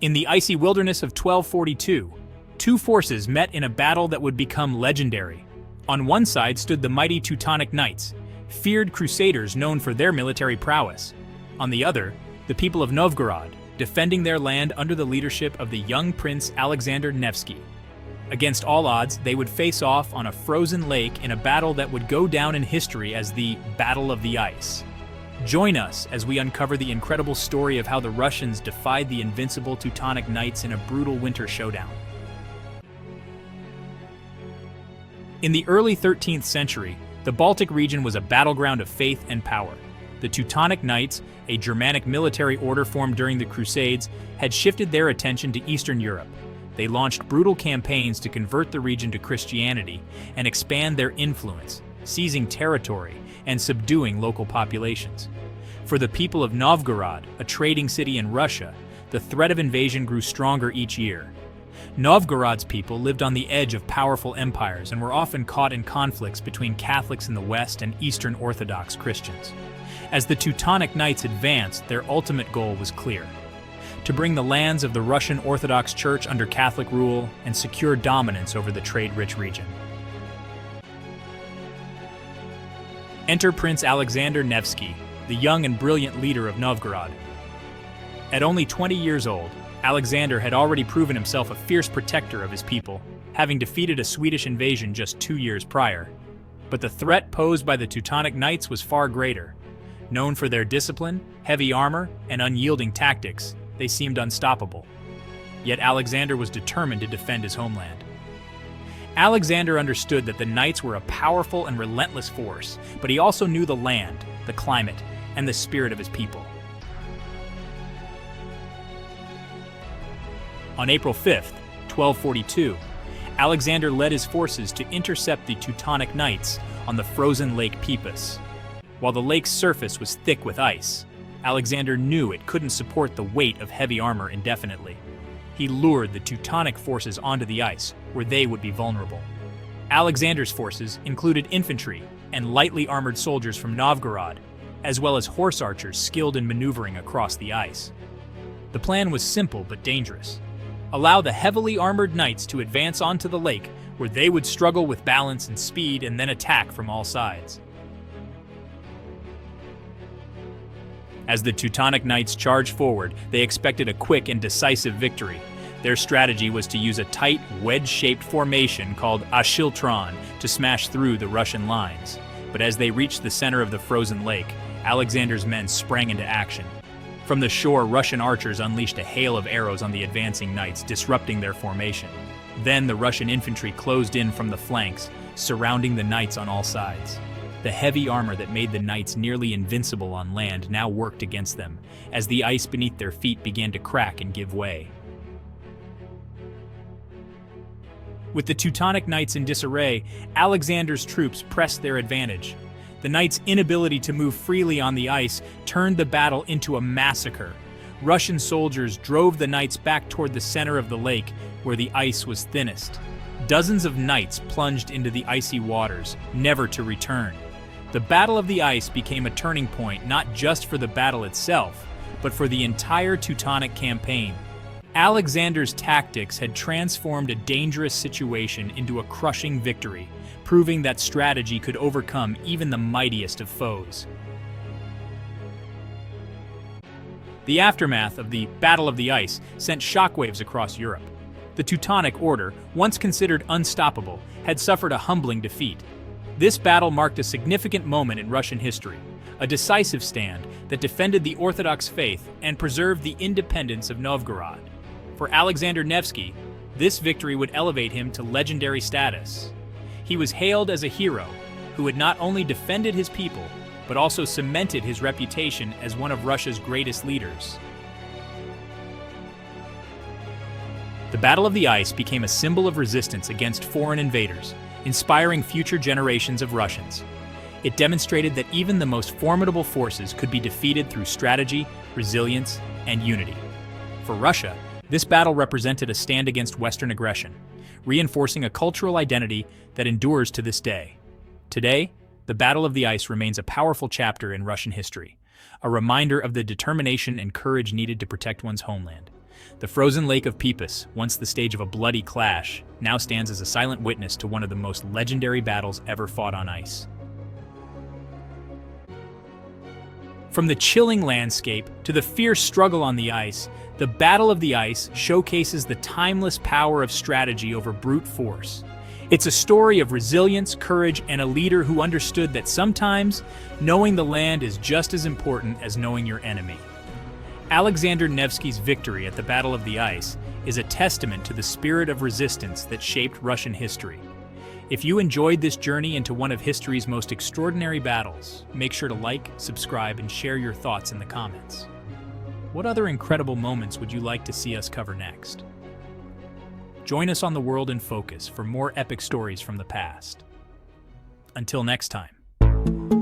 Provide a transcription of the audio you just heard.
In the icy wilderness of 1242, two forces met in a battle that would become legendary. On one side stood the mighty Teutonic Knights, feared crusaders known for their military prowess. On the other, the people of Novgorod, defending their land under the leadership of the young prince Alexander Nevsky. Against all odds, they would face off on a frozen lake in a battle that would go down in history as the Battle of the Ice. Join us as we uncover the incredible story of how the Russians defied the invincible Teutonic Knights in a brutal winter showdown. In the early 13th century, the Baltic region was a battleground of faith and power. The Teutonic Knights, a Germanic military order formed during the Crusades, had shifted their attention to Eastern Europe. They launched brutal campaigns to convert the region to Christianity and expand their influence, seizing territory and subduing local populations. For the people of Novgorod, a trading city in Russia, the threat of invasion grew stronger each year. Novgorod's people lived on the edge of powerful empires and were often caught in conflicts between Catholics in the West and Eastern Orthodox Christians. As the Teutonic Knights advanced, their ultimate goal was clear: to bring the lands of the Russian Orthodox Church under Catholic rule and secure dominance over the trade-rich region. Enter Prince Alexander Nevsky, the young and brilliant leader of Novgorod. At only 20 years old, Alexander had already proven himself a fierce protector of his people, having defeated a Swedish invasion just 2 years prior. But the threat posed by the Teutonic Knights was far greater. Known for their discipline, heavy armor, and unyielding tactics, they seemed unstoppable. Yet Alexander was determined to defend his homeland. Alexander understood that the Knights were a powerful and relentless force, but he also knew the land, the climate, and the spirit of his people. On April 5th, 1242, Alexander led his forces to intercept the Teutonic Knights on the frozen Lake Peipus. While the lake's surface was thick with ice, Alexander knew it couldn't support the weight of heavy armor indefinitely. He lured the Teutonic forces onto the ice, where they would be vulnerable. Alexander's forces included infantry and lightly armored soldiers from Novgorod, as well as horse archers skilled in maneuvering across the ice. The plan was simple but dangerous. Allow the heavily armored knights to advance onto the lake, where they would struggle with balance and speed and then attack from all sides. As the Teutonic Knights charged forward, they expected a quick and decisive victory. Their strategy was to use a tight, wedge-shaped formation called Ashiltron to smash through the Russian lines. But as they reached the center of the frozen lake, Alexander's men sprang into action. From the shore, Russian archers unleashed a hail of arrows on the advancing knights, disrupting their formation. Then the Russian infantry closed in from the flanks, surrounding the knights on all sides. The heavy armor that made the knights nearly invincible on land now worked against them, as the ice beneath their feet began to crack and give way. With the Teutonic Knights in disarray, Alexander's troops pressed their advantage. The knights' inability to move freely on the ice turned the battle into a massacre. Russian soldiers drove the knights back toward the center of the lake, where the ice was thinnest. Dozens of knights plunged into the icy waters, never to return. The Battle of the Ice became a turning point not just for the battle itself, but for the entire Teutonic campaign. Alexander's tactics had transformed a dangerous situation into a crushing victory, proving that strategy could overcome even the mightiest of foes. The aftermath of the Battle of the Ice sent shockwaves across Europe. The Teutonic Order, once considered unstoppable, had suffered a humbling defeat. This battle marked a significant moment in Russian history, a decisive stand that defended the Orthodox faith and preserved the independence of Novgorod. For Alexander Nevsky, this victory would elevate him to legendary status. He was hailed as a hero who had not only defended his people, but also cemented his reputation as one of Russia's greatest leaders. The Battle of the Ice became a symbol of resistance against foreign invaders, inspiring future generations of Russians. It demonstrated that even the most formidable forces could be defeated through strategy, resilience, and unity. For Russia, this battle represented a stand against Western aggression, reinforcing a cultural identity that endures to this day. Today, the Battle of the Ice remains a powerful chapter in Russian history, a reminder of the determination and courage needed to protect one's homeland. The frozen Lake of Peipus, once the stage of a bloody clash, now stands as a silent witness to one of the most legendary battles ever fought on ice. From the chilling landscape to the fierce struggle on the ice, the Battle of the Ice showcases the timeless power of strategy over brute force. It's a story of resilience, courage, and a leader who understood that sometimes knowing the land is just as important as knowing your enemy. Alexander Nevsky's victory at the Battle of the Ice is a testament to the spirit of resistance that shaped Russian history. If you enjoyed this journey into one of history's most extraordinary battles, make sure to like, subscribe, and share your thoughts in the comments. What other incredible moments would you like to see us cover next? Join us on The World in Focus for more epic stories from the past. Until next time.